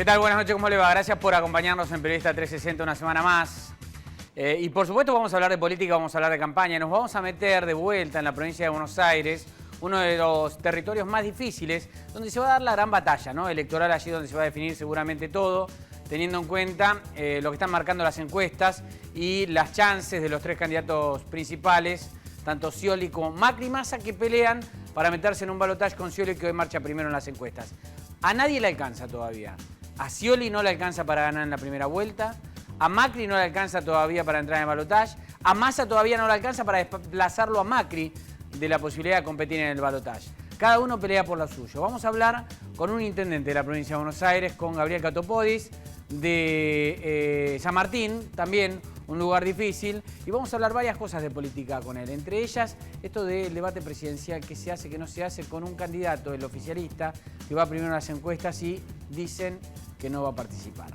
¿Qué tal? Buenas noches, ¿cómo le va? Gracias por acompañarnos en Periodista 360 una semana más. Y por supuesto vamos a hablar de política, vamos a hablar de campaña. Nos vamos a meter de vuelta en la provincia de Buenos Aires, uno de los territorios más difíciles, donde se va a dar la gran batalla, ¿no? Electoral, allí donde se va a definir seguramente todo, teniendo en cuenta lo que están marcando las encuestas y las chances de los tres candidatos principales, tanto Scioli como Macri y Massa, que pelean para meterse en un balotaje con Scioli, que hoy marcha primero en las encuestas. A nadie le alcanza todavía. A Scioli no le alcanza para ganar en la primera vuelta. A Macri no le alcanza todavía para entrar en el balotaje. A Massa todavía no le alcanza para desplazarlo a Macri de la posibilidad de competir en el balotaje. Cada uno pelea por lo suyo. Vamos a hablar con un intendente de la provincia de Buenos Aires, con Gabriel Catopodis, de San Martín, también un lugar difícil. Y vamos a hablar varias cosas de política con él. Entre ellas, esto del debate presidencial, que se hace, que no se hace, con un candidato, el oficialista, que va primero en las encuestas y dicen que no va a participar.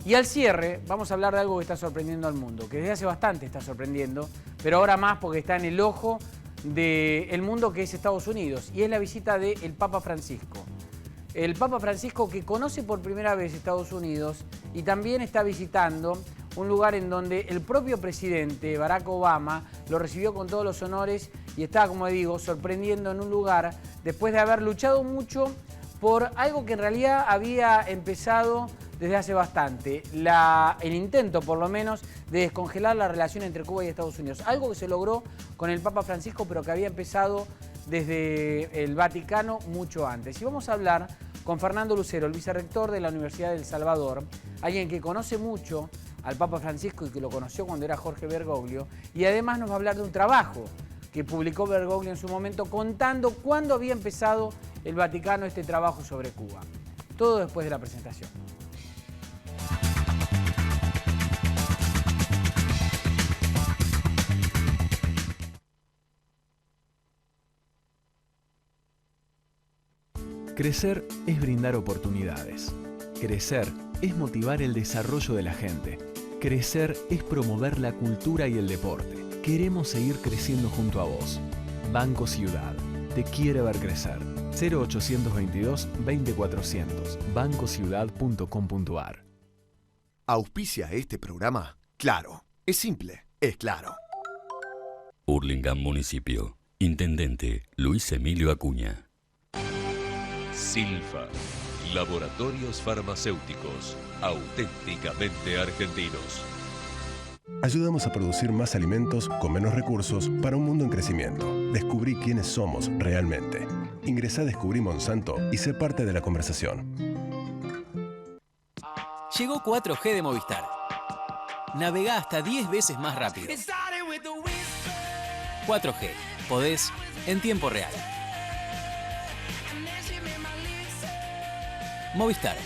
Y al cierre vamos a hablar de algo que está sorprendiendo al mundo, que desde hace bastante está sorprendiendo, pero ahora más porque está en el ojo del mundo, que es Estados Unidos, y es la visita del Papa Francisco. El Papa Francisco, que conoce por primera vez Estados Unidos y también está visitando un lugar en donde el propio presidente Barack Obama lo recibió con todos los honores y está, como digo, sorprendiendo en un lugar después de haber luchado mucho por algo que en realidad había empezado desde hace bastante, el intento por lo menos de descongelar la relación entre Cuba y Estados Unidos. Algo que se logró con el Papa Francisco, pero que había empezado desde el Vaticano mucho antes. Y vamos a hablar con Fernando Lucero, el vicerrector de la Universidad de El Salvador, alguien que conoce mucho al Papa Francisco y que lo conoció cuando era Jorge Bergoglio, y además nos va a hablar de un trabajo que publicó Bergoglio en su momento contando cuándo había empezado el Vaticano este trabajo sobre Cuba. Todo después de la presentación. Crecer es brindar oportunidades. Crecer es motivar el desarrollo de la gente. Crecer es promover la cultura y el deporte. Queremos seguir creciendo junto a vos. Banco Ciudad. Te quiere ver crecer. 0822 20400. bancociudad.com.ar. ¿Auspicia este programa? Claro. Es simple. Es claro. Hurlingham Municipio. Intendente Luis Emilio Acuña. Silfa, laboratorios farmacéuticos, auténticamente argentinos. Ayudamos a producir más alimentos con menos recursos para un mundo en crecimiento. Descubrí quiénes somos realmente. Ingresá a Descubrí Monsanto y sé parte de la conversación. Llegó 4G de Movistar. Navegá hasta 10 veces más rápido. 4G. Podés en tiempo real. Movistar.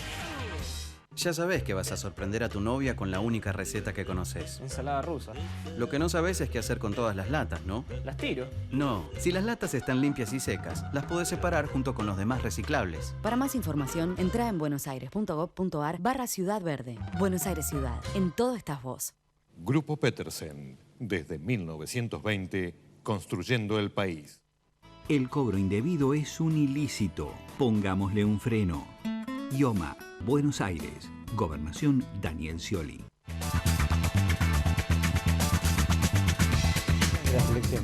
Ya sabés que vas a sorprender a tu novia con la única receta que conoces. Ensalada rusa. Lo que no sabés es qué hacer con todas las latas, ¿no? ¿Las tiro? No. Si las latas están limpias y secas, las podés separar junto con los demás reciclables. Para más información, entrá en buenosaires.gov.ar/Ciudad Verde. Buenos Aires Ciudad. En todo estás vos. Grupo Petersen, desde 1920, construyendo el país. El cobro indebido es un ilícito. Pongámosle un freno. IOMA, Buenos Aires. Gobernación Daniel Scioli. La selección.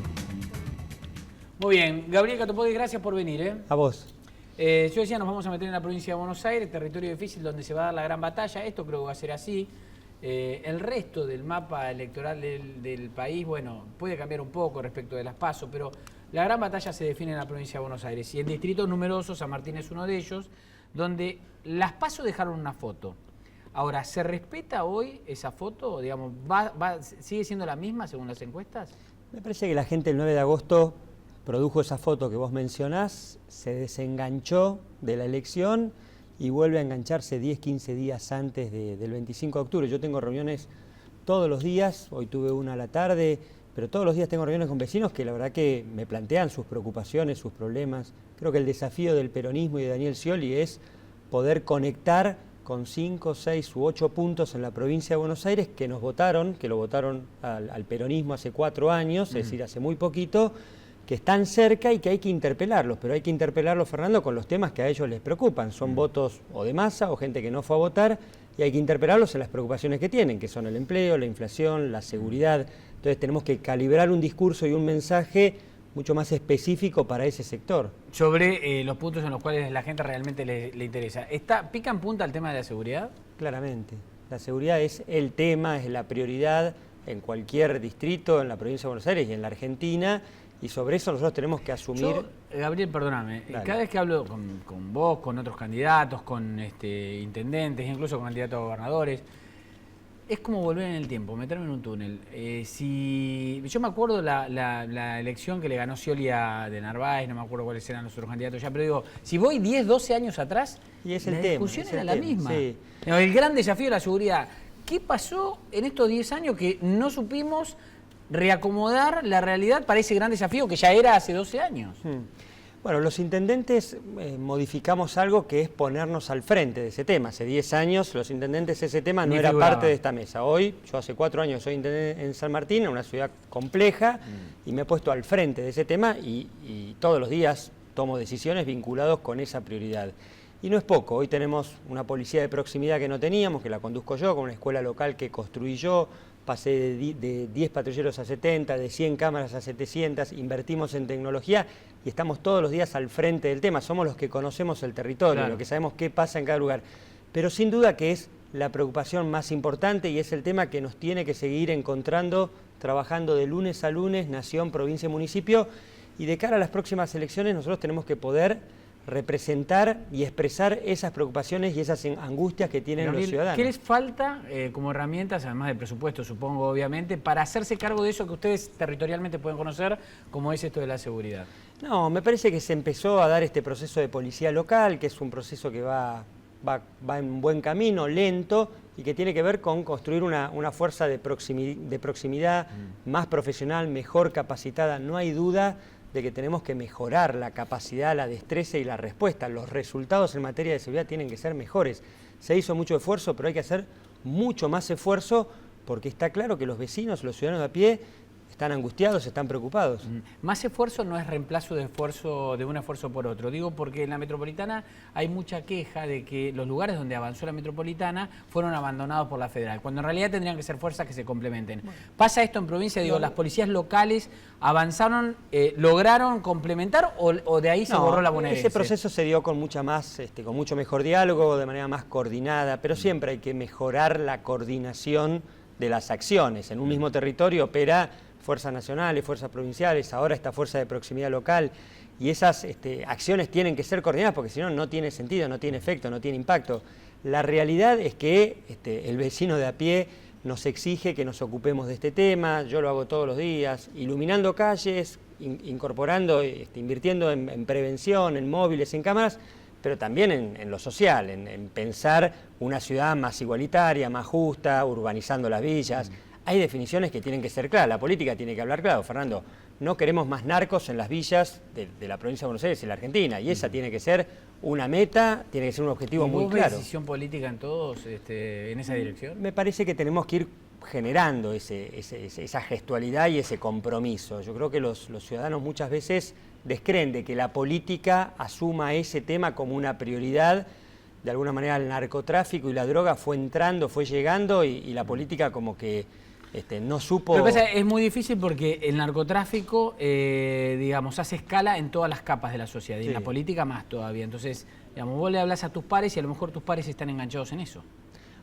Muy bien, Gabriel Catopodis, gracias por venir. A vos. Yo decía, nos vamos a meter en la provincia de Buenos Aires, territorio difícil donde se va a dar la gran batalla. Esto creo que va a ser así. El resto del mapa electoral del país, bueno, puede cambiar un poco respecto de las PASO, pero la gran batalla se define en la provincia de Buenos Aires. Y en distritos numerosos, San Martín es uno de ellos, donde las PASO dejaron una foto. Ahora, ¿se respeta hoy esa foto? Digamos, ¿sigue siendo la misma según las encuestas? Me parece que la gente el 9 de agosto produjo esa foto que vos mencionás, se desenganchó de la elección y vuelve a engancharse 10, 15 días antes del 25 de octubre. Yo tengo reuniones todos los días, hoy tuve una a la tarde, pero todos los días tengo reuniones con vecinos que la verdad que me plantean sus preocupaciones, sus problemas. Creo que el desafío del peronismo y de Daniel Scioli es poder conectar con 5, 6 u 8 puntos en la provincia de Buenos Aires que nos votaron, que lo votaron al peronismo hace 4 años, es decir, hace muy poquito, que están cerca y que hay que interpelarlos, pero hay que interpelarlos, Fernando, con los temas que a ellos les preocupan. Son votos o de masa o gente que no fue a votar, y hay que interpelarlos en las preocupaciones que tienen, que son el empleo, la inflación, la seguridad. Entonces tenemos que calibrar un discurso y un mensaje mucho más específico para ese sector. Sobre los puntos en los cuales la gente realmente le interesa. ¿Pica en punta el tema de la seguridad? Claramente. La seguridad es el tema, es la prioridad en cualquier distrito, en la provincia de Buenos Aires y en la Argentina, y sobre eso nosotros tenemos que asumir... Gabriel, perdóname, cada vez que hablo con vos, con otros candidatos, con intendentes, incluso con candidatos a gobernadores, es como volver en el tiempo, meterme en un túnel. Yo me acuerdo la elección que le ganó Scioli de Narváez, no me acuerdo cuáles eran los otros candidatos ya, pero digo, si voy 10, 12 años atrás, y es el la tema, discusión era la misma. Sí. El gran desafío de la seguridad. ¿Qué pasó en estos 10 años que no supimos reacomodar la realidad para ese gran desafío que ya era hace 12 años? Bueno, los intendentes modificamos algo que es ponernos al frente de ese tema. Hace 10 años los intendentes ese tema no era parte de esta mesa. Hoy, yo hace 4 años soy intendente en San Martín, en una ciudad compleja, y me he puesto al frente de ese tema y todos los días tomo decisiones vinculadas con esa prioridad. Y no es poco, hoy tenemos una policía de proximidad que no teníamos, que la conduzco yo, con una escuela local que construí yo, pasé de 10 patrulleros a 70, de 100 cámaras a 700, invertimos en tecnología y estamos todos los días al frente del tema. Somos los que conocemos el territorio, claro, los que sabemos qué pasa en cada lugar. Pero sin duda que es la preocupación más importante y es el tema que nos tiene que seguir encontrando, trabajando de lunes a lunes, nación, provincia y municipio. Y de cara a las próximas elecciones nosotros tenemos que poder representar y expresar esas preocupaciones y esas angustias que tienen los ciudadanos. ¿Qué les falta como herramientas, además del presupuesto, supongo, obviamente, para hacerse cargo de eso que ustedes territorialmente pueden conocer, como es esto de la seguridad? No, me parece que se empezó a dar este proceso de policía local, que es un proceso que va en buen camino, lento, y que tiene que ver con construir una fuerza de proximidad más profesional, mejor capacitada. No hay duda de que tenemos que mejorar la capacidad, la destreza y la respuesta. Los resultados en materia de seguridad tienen que ser mejores. Se hizo mucho esfuerzo, pero hay que hacer mucho más esfuerzo porque está claro que los vecinos, los ciudadanos de a pie, están angustiados, están preocupados. Más esfuerzo no es reemplazo de un esfuerzo por otro. Digo porque en la metropolitana hay mucha queja de que los lugares donde avanzó la metropolitana fueron abandonados por la federal, cuando en realidad tendrían que ser fuerzas que se complementen. Bueno, ¿pasa esto en provincia? Digo, ¿las policías locales avanzaron, lograron complementar o de ahí se borró la bonaerense? Ese proceso se dio con mucho mejor diálogo, de manera más coordinada, pero siempre hay que mejorar la coordinación de las acciones. En un mismo territorio opera fuerzas nacionales, fuerzas provinciales, ahora esta fuerza de proximidad local, y esas acciones tienen que ser coordinadas porque si no, no tiene sentido, no tiene efecto, no tiene impacto. La realidad es que el vecino de a pie nos exige que nos ocupemos de este tema, yo lo hago todos los días, iluminando calles, incorporando, invirtiendo en prevención, en móviles, en cámaras, pero también en lo social, en pensar una ciudad más igualitaria, más justa, urbanizando las villas. Hay definiciones que tienen que ser claras, la política tiene que hablar claro, Fernando. No queremos más narcos en las villas de la provincia de Buenos Aires y la Argentina, y esa tiene que ser una meta, tiene que ser un objetivo muy claro. ¿Hubo decisión política en todos en esa dirección? Me parece que tenemos que ir generando esa gestualidad y ese compromiso. Yo creo que los ciudadanos muchas veces descreen de que la política asuma ese tema como una prioridad. De alguna manera el narcotráfico y la droga fue entrando, fue llegando y la política como que no supo... Lo que pasa es muy difícil porque el narcotráfico, digamos, hace escala en todas las capas de la sociedad y en la política más todavía. Entonces, digamos, vos le hablas a tus pares y a lo mejor tus pares están enganchados en eso.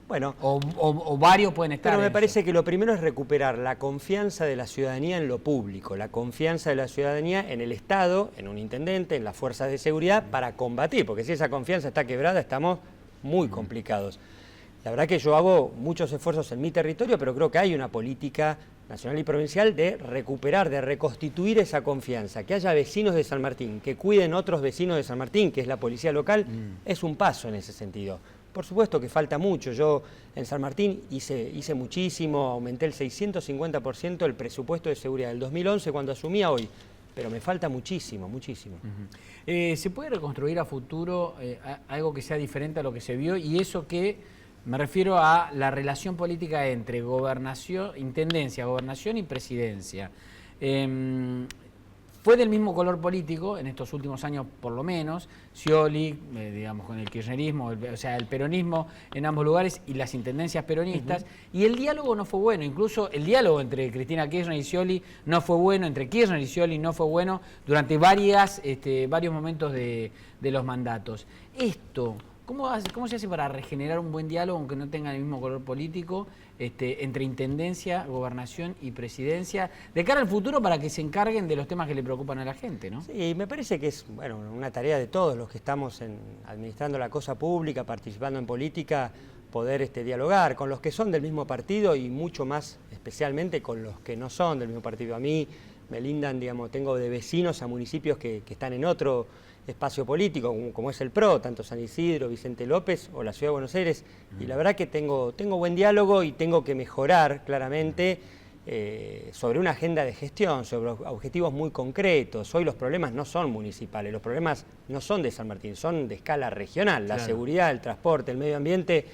Bueno, o varios pueden estar. Pero me parece que lo primero es recuperar la confianza de la ciudadanía en lo público, la confianza de la ciudadanía en el Estado, en un intendente, en las fuerzas de seguridad para combatir, porque si esa confianza está quebrada estamos muy complicados. La verdad que yo hago muchos esfuerzos en mi territorio, pero creo que hay una política nacional y provincial de recuperar, de reconstituir esa confianza, que haya vecinos de San Martín, que cuiden otros vecinos de San Martín, que es la policía local, es un paso en ese sentido. Por supuesto que falta mucho. Yo en San Martín hice muchísimo, aumenté el 650% el presupuesto de seguridad del 2011 cuando asumí a hoy, pero me falta muchísimo, muchísimo. ¿Se puede reconstruir a futuro algo que sea diferente a lo que se vio? Y eso que me refiero a la relación política entre gobernación, intendencia, gobernación y presidencia. fue del mismo color político, en estos últimos años por lo menos, Scioli, digamos, con el kirchnerismo, o sea, el peronismo en ambos lugares y las intendencias peronistas, y el diálogo no fue bueno, incluso el diálogo entre Cristina Kirchner y Scioli no fue bueno, entre Kirchner y Scioli no fue bueno durante varios momentos de los mandatos. Esto, ¿cómo se hace para regenerar un buen diálogo aunque no tenga el mismo color político entre intendencia, gobernación y presidencia de cara al futuro para que se encarguen de los temas que le preocupan a la gente, ¿no? Sí, me parece que es una tarea de todos los que estamos administrando la cosa pública, participando en política, poder dialogar con los que son del mismo partido y mucho más especialmente con los que no son del mismo partido. A mí me lindan, digamos, tengo de vecinos a municipios que están en otro espacio político, como es el PRO, tanto San Isidro, Vicente López o la Ciudad de Buenos Aires, y la verdad que tengo buen diálogo y tengo que mejorar claramente sobre una agenda de gestión, sobre objetivos muy concretos. Hoy los problemas no son municipales, los problemas no son de San Martín, son de escala regional. La seguridad, el transporte, el medio ambiente,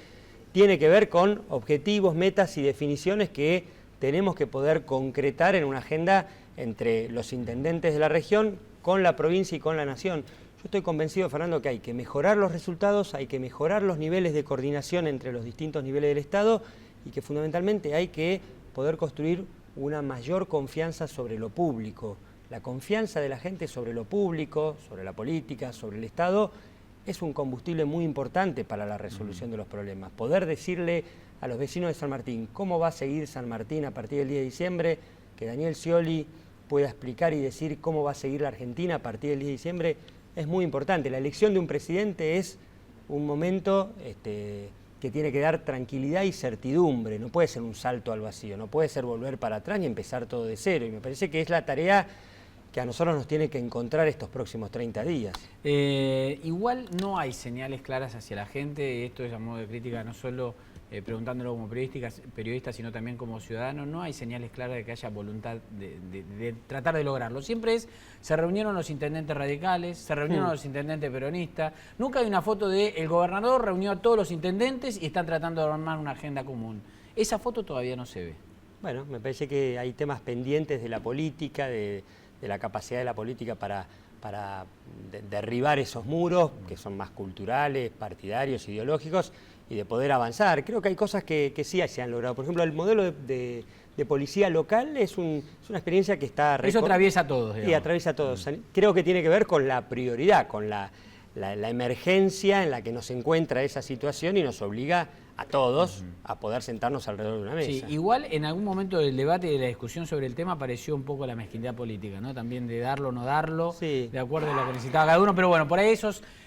tiene que ver con objetivos, metas y definiciones que tenemos que poder concretar en una agenda entre los intendentes de la región, con la provincia y con la nación. Yo estoy convencido, Fernando, que hay que mejorar los resultados, hay que mejorar los niveles de coordinación entre los distintos niveles del Estado y que fundamentalmente hay que poder construir una mayor confianza sobre lo público. La confianza de la gente sobre lo público, sobre la política, sobre el Estado, es un combustible muy importante para la resolución de los problemas. Poder decirle a los vecinos de San Martín cómo va a seguir San Martín a partir del 10 de diciembre, que Daniel Scioli pueda explicar y decir cómo va a seguir la Argentina a partir del 10 de diciembre, es muy importante. La elección de un presidente es un momento que tiene que dar tranquilidad y certidumbre, no puede ser un salto al vacío, no puede ser volver para atrás y empezar todo de cero, y me parece que es la tarea que a nosotros nos tiene que encontrar estos próximos 30 días. Igual no hay señales claras hacia la gente, esto es a modo de crítica no solo preguntándolo como periodista, sino también como ciudadano, no hay señales claras de que haya voluntad de tratar de lograrlo. Siempre se reunieron los intendentes radicales, se reunieron los intendentes peronistas, nunca hay una foto de el gobernador reunió a todos los intendentes y están tratando de armar una agenda común. Esa foto todavía no se ve. Bueno, me parece que hay temas pendientes de la política, de la capacidad de la política para derribar esos muros, que son más culturales, partidarios, ideológicos, y de poder avanzar. Creo que hay cosas que sí se han logrado. Por ejemplo, el modelo de policía local es una experiencia que está... Eso atraviesa a todos, digamos. Sí, atraviesa a todos. Creo que tiene que ver con la prioridad, con la emergencia en la que nos encuentra esa situación y nos obliga a todos a poder sentarnos alrededor de una mesa. Sí, igual en algún momento del debate y de la discusión sobre el tema apareció un poco la mezquindad política, ¿no? También de darlo o no darlo, de acuerdo a lo que necesitaba cada uno, pero bueno, por ahí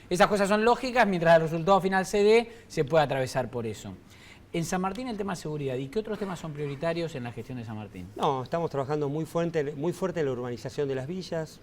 esas cosas son lógicas, mientras el resultado final se dé, se puede atravesar por eso. En San Martín el tema seguridad, ¿y qué otros temas son prioritarios en la gestión de San Martín? No, estamos trabajando muy fuerte en la urbanización de las villas,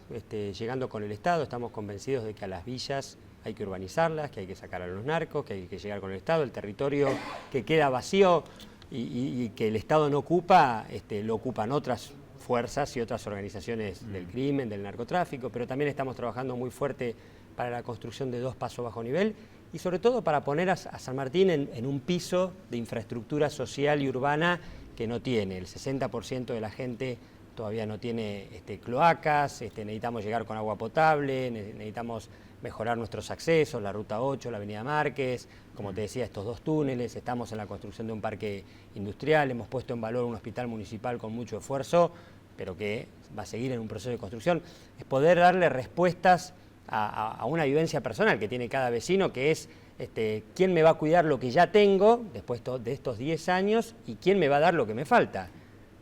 llegando con el Estado, estamos convencidos de que a las villas hay que urbanizarlas, que hay que sacar a los narcos, que hay que llegar con el Estado, el territorio que queda vacío y que el Estado no ocupa, lo ocupan otras fuerzas y otras organizaciones del crimen, del narcotráfico, pero también estamos trabajando muy fuerte para la construcción de 2 pasos bajo nivel y sobre todo para poner a San Martín en un piso de infraestructura social y urbana que no tiene. El 60% de la gente todavía no tiene cloacas, necesitamos llegar con agua potable, necesitamos mejorar nuestros accesos, la Ruta 8, la Avenida Márquez, como te decía, estos 2 túneles, estamos en la construcción de un parque industrial, hemos puesto en valor un hospital municipal con mucho esfuerzo, pero que va a seguir en un proceso de construcción. Es poder darle respuestas a una vivencia personal que tiene cada vecino, que es quién me va a cuidar lo que ya tengo después de estos 10 años y quién me va a dar lo que me falta.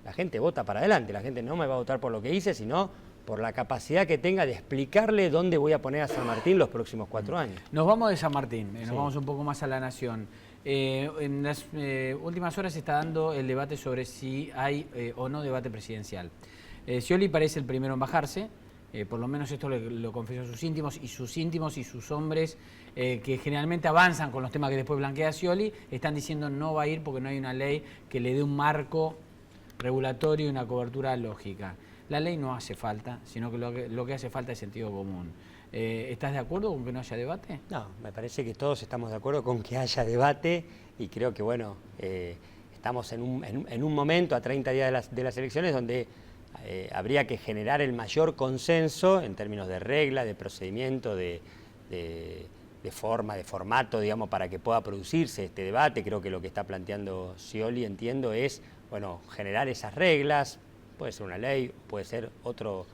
La gente vota para adelante, la gente no me va a votar por lo que hice, sino por la capacidad que tenga de explicarle dónde voy a poner a San Martín los próximos 4 años. Nos vamos de San Martín, nos vamos un poco más a la Nación. En las últimas horas se está dando el debate sobre si hay o no debate presidencial. Scioli parece el primero en bajarse, por lo menos esto lo confesó sus íntimos y sus hombres que generalmente avanzan con los temas que después blanquea Scioli, están diciendo no va a ir porque no hay una ley que le dé un marco regulatorio y una cobertura lógica. La ley no hace falta, sino que lo que hace falta es sentido común. ¿Estás de acuerdo con que no haya debate? No, me parece que todos estamos de acuerdo con que haya debate y creo que, bueno, estamos en un momento, a 30 días de las elecciones, donde habría que generar el mayor consenso en términos de regla, de procedimiento, de forma, de formato, digamos, para que pueda producirse este debate. Creo que lo que está planteando Scioli, entiendo, es, bueno, generar esas reglas. Puede ser una ley, puede ser otro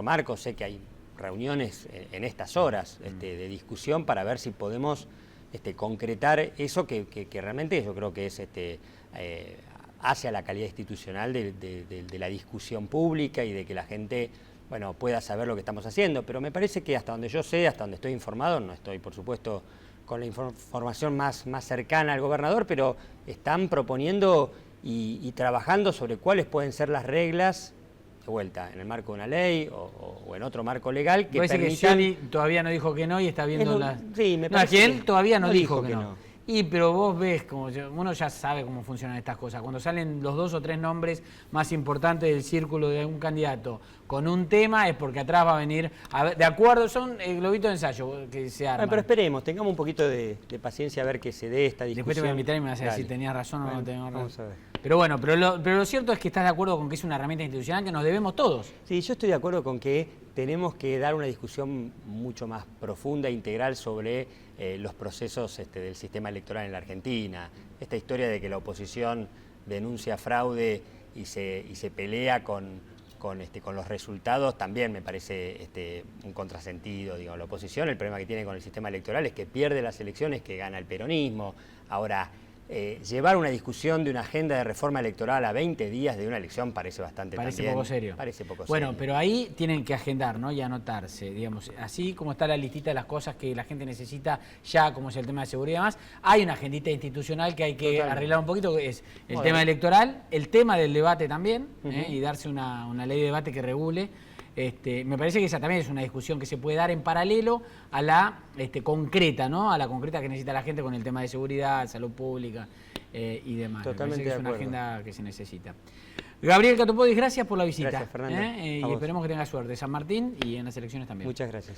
marco. Sé que hay reuniones en estas horas de discusión para ver si podemos concretar eso que realmente yo creo que es hacia la calidad institucional de la discusión pública y de que la gente, bueno, pueda saber lo que estamos haciendo. Pero me parece que hasta donde yo sé, hasta donde estoy informado, no estoy, por supuesto, con la información más cercana al gobernador, pero están proponiendo y trabajando sobre cuáles pueden ser las reglas, de vuelta, en el marco de una ley o en otro marco legal que permitan... que Scioli todavía no dijo que no y está viendo las... Sí, me parece que él todavía no dijo que no. no. Y pero vos ves, uno ya sabe cómo funcionan estas cosas. Cuando salen los 2 o 3 nombres más importantes del círculo de un candidato con un tema, es porque atrás va a venir, de acuerdo, son globitos de ensayo que se arman. Pero esperemos, tengamos un poquito de paciencia a ver que se dé esta discusión. Después te voy a invitar y me vas a decir si tenías razón o no tenías razón. Vamos a ver. Pero bueno, pero lo cierto es que estás de acuerdo con que es una herramienta institucional que nos debemos todos. Sí, yo estoy de acuerdo con que tenemos que dar una discusión mucho más profunda e integral sobre los procesos del sistema electoral en la Argentina. Esta historia de que la oposición denuncia fraude y se pelea con los resultados también me parece un contrasentido. Digo, la oposición, el problema que tiene con el sistema electoral es que pierde las elecciones, que gana el peronismo. Ahora, llevar una discusión de una agenda de reforma electoral a 20 días de una elección parece bastante poco serio. Parece poco bueno, serio. pero ahí tienen que agendar, ¿no? Y anotarse, digamos, así como está la listita de las cosas que la gente necesita ya, como es el tema de seguridad y demás, hay una agendita institucional que hay que arreglar un poquito, que es el tema electoral, el tema del debate también, y darse una ley de debate que regule. Me parece que esa también es una discusión que se puede dar en paralelo a la concreta, ¿no? A la concreta que necesita la gente con el tema de seguridad, salud pública y demás. Totalmente me parece que de es una acuerdo. agenda que se necesita. Gabriel Catopodis, gracias por la visita. Gracias, Fernando. Y esperemos que tenga suerte. San Martín y en las elecciones también. Muchas gracias.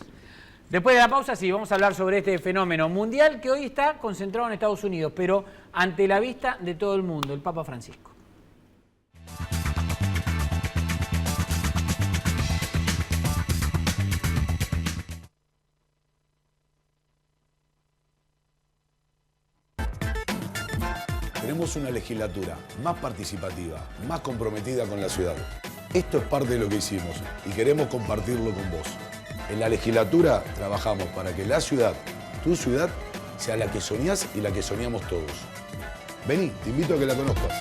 Después de la pausa, sí, vamos a hablar sobre este fenómeno mundial que hoy está concentrado en Estados Unidos, pero ante la vista de todo el mundo, el Papa Francisco. Queremos una legislatura más participativa, más comprometida con la ciudad. Esto es parte de lo que hicimos y queremos compartirlo con vos. En la legislatura trabajamos para que la ciudad, tu ciudad, sea la que soñás y la que soñamos todos. Vení, te invito a que la conozcas.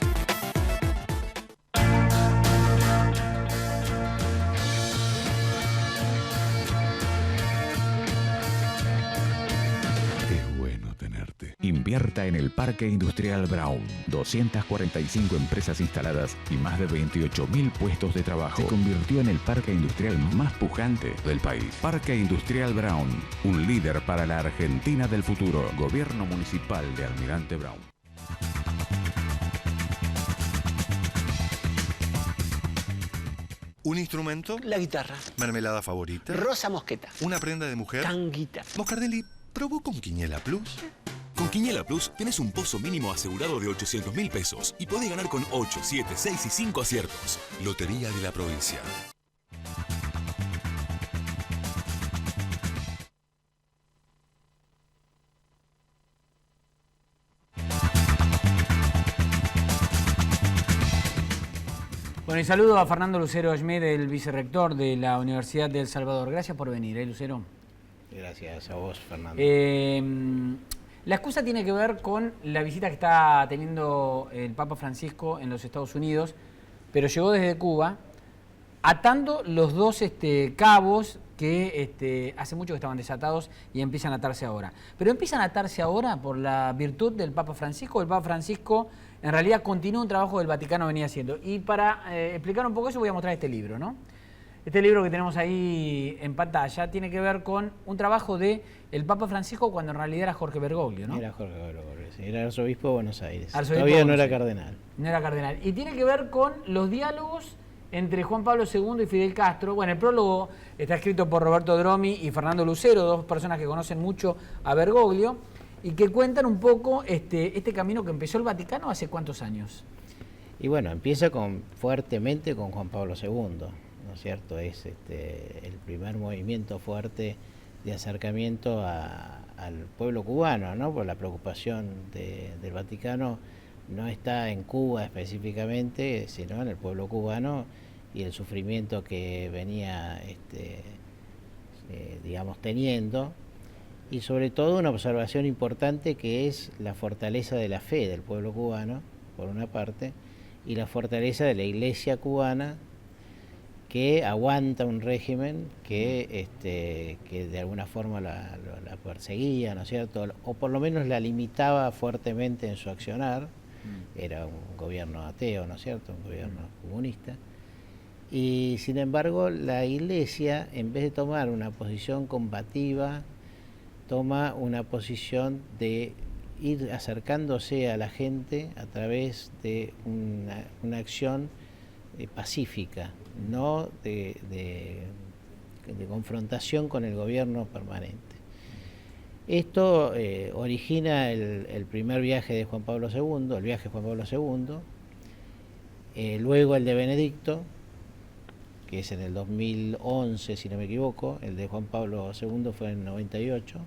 Invierta en el Parque Industrial Brown. 245 empresas instaladas y más de 28.000 puestos de trabajo. Se convirtió en el parque industrial más pujante del país. Parque Industrial Brown, un líder para la Argentina del futuro. Gobierno Municipal de Almirante Brown. ¿Un instrumento? La guitarra. ¿Mermelada favorita? Rosa mosqueta. ¿Una prenda de mujer? Tanguita. Moscardelli, ¿probó con Quiniela Plus? Con Quiniela Plus tenés un pozo mínimo asegurado de 800.000 pesos y podés ganar con 8, 7, 6 y 5 aciertos. Lotería de la Provincia. Bueno, y saludo a Fernando Lucero Schmed, el vicerrector de la Universidad de El Salvador. Gracias por venir, Lucero. Gracias a vos, Fernando. La excusa tiene que ver con la visita que está teniendo el Papa Francisco en los Estados Unidos, pero llegó desde Cuba, atando los dos cabos que hace mucho que estaban desatados y empiezan a atarse ahora. Pero empiezan a atarse ahora por la virtud del Papa Francisco. El Papa Francisco en realidad continúa un trabajo que el Vaticano venía haciendo. Y para explicar un poco eso voy a mostrar este libro, ¿no? Este libro que tenemos ahí en pantalla tiene que ver con un trabajo de el Papa Francisco cuando en realidad era Jorge Bergoglio, ¿no? Era Jorge Bergoglio, sí, era arzobispo de Buenos Aires. Todavía no era cardenal. No era cardenal. Y tiene que ver con los diálogos entre Juan Pablo II y Fidel Castro. Bueno, el prólogo está escrito por Roberto Dromi y Fernando Lucero, dos personas que conocen mucho a Bergoglio y que cuentan un poco este camino que empezó el Vaticano hace ¿cuántos años? Y bueno, empieza fuertemente con Juan Pablo II, ¿no es cierto? Es el primer movimiento fuerte de acercamiento al pueblo cubano, ¿no? Por la preocupación del Vaticano no está en Cuba específicamente, sino en el pueblo cubano y el sufrimiento que venía, digamos, teniendo, y sobre todo una observación importante que es la fortaleza de la fe del pueblo cubano, por una parte, y la fortaleza de la Iglesia cubana, que aguanta un régimen que de alguna forma la perseguía, ¿no es cierto? O por lo menos la limitaba fuertemente en su accionar. Era un gobierno ateo, ¿no es cierto? Un gobierno comunista. Y sin embargo, la Iglesia, en vez de tomar una posición combativa, toma una posición de ir acercándose a la gente a través de una acción pacífica, no de confrontación con el gobierno permanente. Esto origina el primer viaje de Juan Pablo II, el viaje de Juan Pablo II, luego el de Benedicto, que es en el 2011, si no me equivoco, el de Juan Pablo II fue en el 98,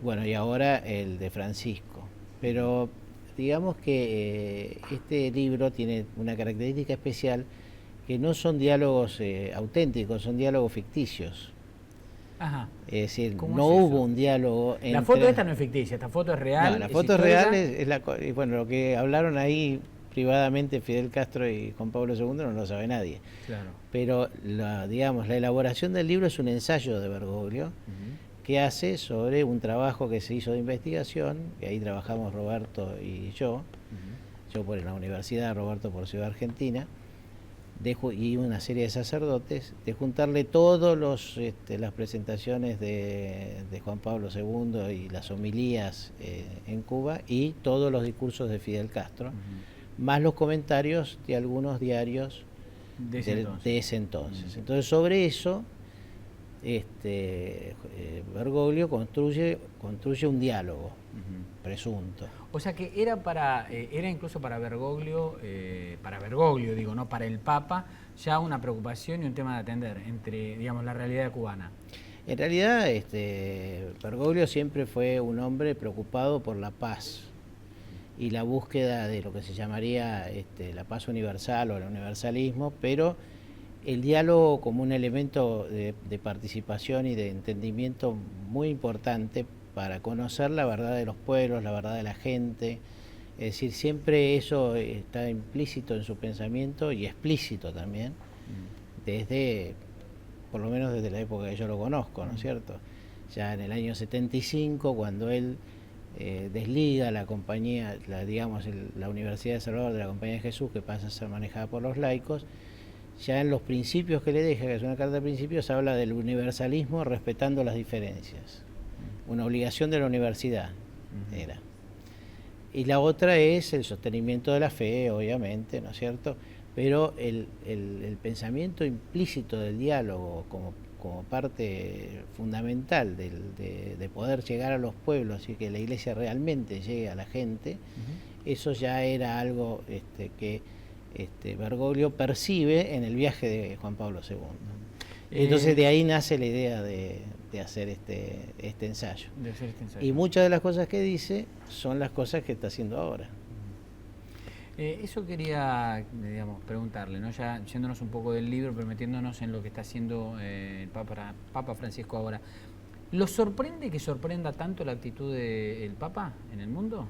bueno, y ahora el de Francisco. Pero digamos que este libro tiene una característica especial, que no son diálogos auténticos, son diálogos ficticios. Ajá. Es decir, ¿Cómo no es hubo eso? un diálogo entre... La foto esta no es ficticia, esta foto es real. No, la foto es real, y bueno, lo que hablaron ahí privadamente Fidel Castro y Juan Pablo II no lo sabe nadie. Claro. Pero digamos, la elaboración del libro es un ensayo de Bergoglio, que hace sobre un trabajo que se hizo de investigación, que ahí trabajamos Roberto y yo por la universidad, Roberto por Ciudad Argentina, y una serie de sacerdotes, de juntarle todos las presentaciones de Juan Pablo II y las homilías en Cuba, y todos los discursos de Fidel Castro, más los comentarios de algunos diarios de ese entonces. Entonces, sobre eso, Bergoglio construye un diálogo presunto. O sea que era incluso para Bergoglio, digo, no para el Papa, ya una preocupación y un tema de atender entre, digamos, la realidad cubana. En realidad, Bergoglio siempre fue un hombre preocupado por la paz y la búsqueda de lo que se llamaría la paz universal o el universalismo, pero el diálogo como un elemento de participación y de entendimiento muy importante para conocer la verdad de los pueblos, la verdad de la gente. Es decir, siempre eso está implícito en su pensamiento y explícito también, por lo menos desde la época que yo lo conozco, ¿no es cierto? Ya en el año 75, cuando él desliga la compañía, la Universidad de Salvador de la Compañía de Jesús, que pasa a ser manejada por los laicos, ya en los principios que le deja, que es una carta de principios, habla del universalismo respetando las diferencias. Una obligación de la universidad era. Y la otra es el sostenimiento de la fe, obviamente, ¿no es cierto? Pero el pensamiento implícito del diálogo como parte fundamental de poder llegar a los pueblos y que la Iglesia realmente llegue a la gente, eso ya era algo que Bergoglio percibe en el viaje de Juan Pablo II. Entonces de ahí nace la idea de hacer este ensayo. Y muchas de las cosas que dice son las cosas que está haciendo ahora. Eso quería, digamos, preguntarle, ¿no? Ya yéndonos un poco del libro, pero metiéndonos en lo que está haciendo el Papa Francisco ahora. ¿Lo sorprende que sorprenda tanto la actitud del Papa en el mundo?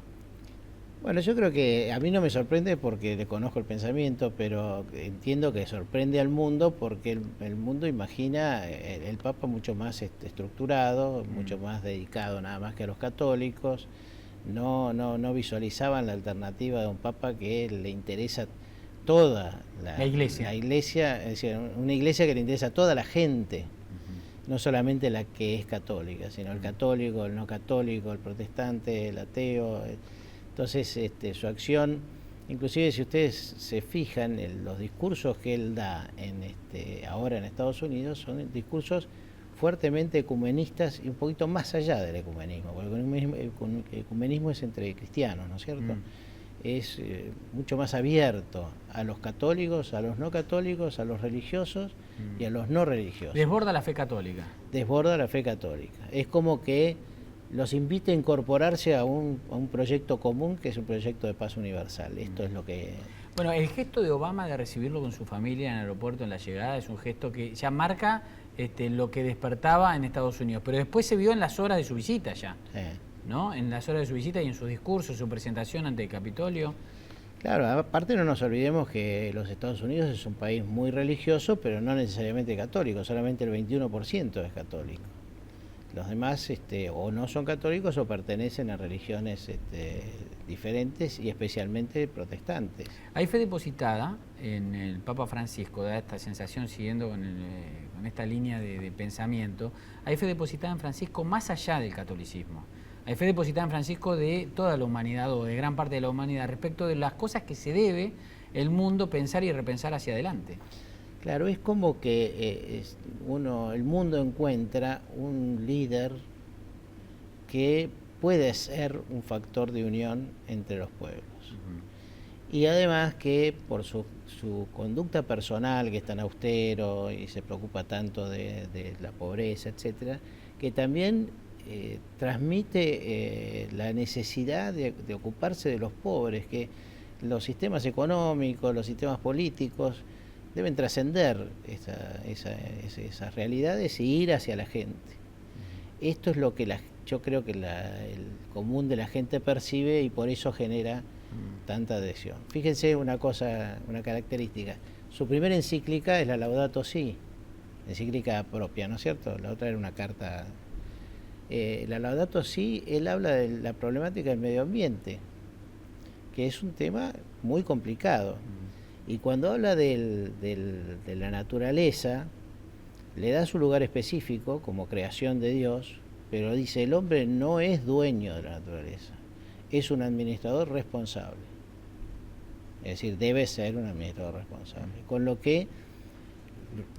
Bueno, yo creo que a mí no me sorprende porque le conozco el pensamiento, pero entiendo que sorprende al mundo porque el mundo imagina el Papa mucho más estructurado, mucho más dedicado nada más que a los católicos. No visualizaban la alternativa de un Papa que le interesa toda la iglesia, es decir, una iglesia que le interesa a toda la gente, no solamente la que es católica, sino el católico, el no católico, el protestante, el ateo. Entonces, su acción, inclusive si ustedes se fijan, los discursos que él da ahora en Estados Unidos son discursos fuertemente ecumenistas y un poquito más allá del ecumenismo, porque el ecumenismo es entre cristianos, ¿no es cierto? es mucho más abierto a los católicos, a los no católicos, a los religiosos y a los no religiosos. Desborda la fe católica. Desborda la fe católica. Es como que los invita a incorporarse a un proyecto común, que es un proyecto de paz universal. Esto es lo que... Bueno, el gesto de Obama de recibirlo con su familia en el aeropuerto en la llegada es un gesto que ya marca lo que despertaba en Estados Unidos, pero después se vio en las horas de su visita ya, ¿no? En las horas de su visita y en sus discursos, su presentación ante el Capitolio. Claro, aparte no nos olvidemos que los Estados Unidos es un país muy religioso, pero no necesariamente católico, solamente el 21% es católico. Los demás o no son católicos o pertenecen a religiones diferentes y especialmente protestantes. ¿Hay fe depositada en el Papa Francisco? Da esta sensación, siguiendo con esta línea de pensamiento, hay fe depositada en Francisco más allá del catolicismo. Hay fe depositada en Francisco de toda la humanidad o de gran parte de la humanidad respecto de las cosas que se debe el mundo pensar y repensar hacia adelante. Claro, es como que el mundo encuentra un líder que puede ser un factor de unión entre los pueblos. Y además que por su conducta personal, que es tan austero y se preocupa tanto de la pobreza, etcétera, que también transmite la necesidad de ocuparse de los pobres, que los sistemas económicos, los sistemas políticos deben trascender esas realidades y ir hacia la gente. Esto es lo que yo creo que el común de la gente percibe y por eso genera tanta adhesión. Fíjense una característica. Su primera encíclica es la Laudato Si, encíclica propia, ¿no es cierto? La otra era una carta. La Laudato Si, él habla de la problemática del medio ambiente, que es un tema muy complicado. Y cuando habla de la naturaleza, le da su lugar específico como creación de Dios, pero dice, el hombre no es dueño de la naturaleza, es un administrador responsable. Es decir, debe ser un administrador responsable. Con lo que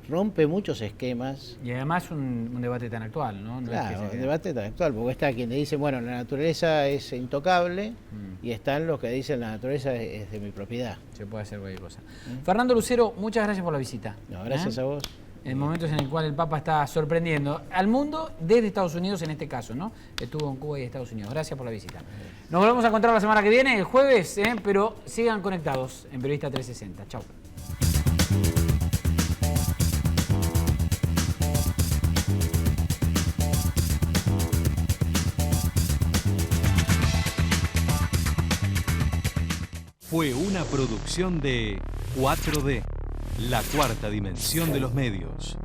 rompe muchos esquemas. Y además un debate tan actual, ¿no? Claro, un debate tan actual, porque está quien le dice, bueno, la naturaleza es intocable, y están los que dicen, la naturaleza es de mi propiedad. Se puede hacer cualquier cosa. Fernando Lucero, muchas gracias por la visita. No, gracias a vos. En momentos en el cual el Papa está sorprendiendo al mundo desde Estados Unidos en este caso, ¿no? Estuvo en Cuba y Estados Unidos. Gracias por la visita. Nos volvemos a encontrar la semana que viene, el jueves, pero sigan conectados en Periodista 360. Chau. Fue una producción de 4D, la cuarta dimensión de los medios.